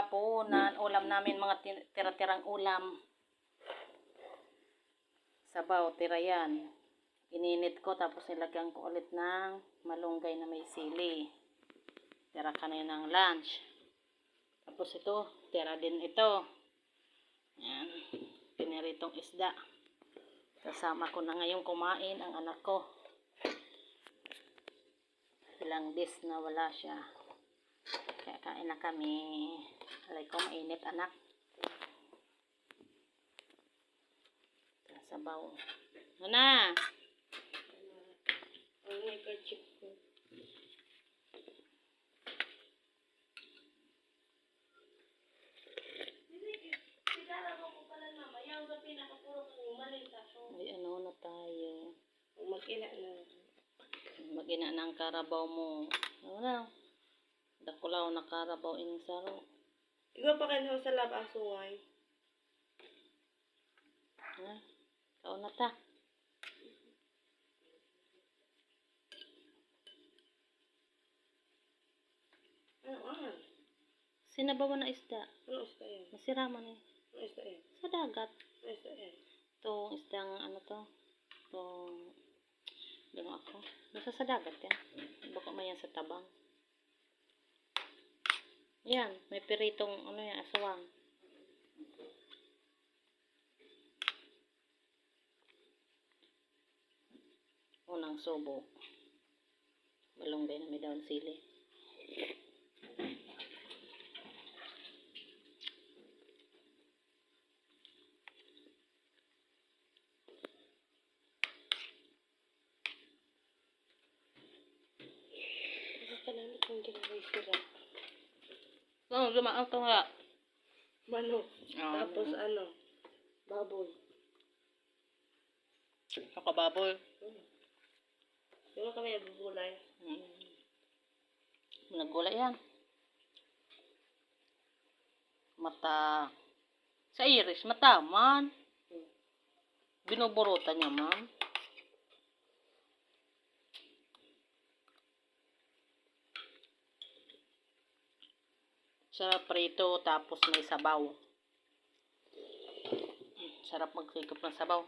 hapunan. Ulam namin, mga tira-tirang ulam. Sabaw, tira yan. Ininit ko, tapos nilagyan ko ulit ng malunggay na may sili. Tira kaninang lunch. Tapos ito, tira din ito. Yan. Piniritong isda. Kasama ko na ngayon kumain ang anak ko. Ilang days na wala siya. Kaya kain na kami. Alay ko, mainit anak. Sabaw. Ano na? Ang nagka-chip ko. Sigara mo ko pala mama. Yung sa pinakapuro kang umalintasyon. Ay, ano na tayo? Mag-ina na. Mag-ina na ang karabaw mo. Ano na? Dakulaw na karabaw ining saro. Ikaw pa kayo sa lab asungay. Ha? Kaon na ta. Ano? Sinabawan na isda. Ano isda yan? Masiraman eh. Ano isda yan? Sa dagat. Ano isda yan? Itong isdang ano to? Itong... Gano ako? Nasa sa dagat yan. Baka may yan sa tabang. Yan. May piritong ano yan, asawang. Unang subo. Malunggay na may daon sili. Salamat kung ginaway sila. Oo, lumaang ito nga. Manok. Tapos ano? Baboy. Kakababoy. Di ba kami nabubulay? Nagulay yan. Mata. Sa iris, mata, man. Binuburutan niya, man. Sarap prito, tapos may sabaw. Sarap magsikap ng sabaw.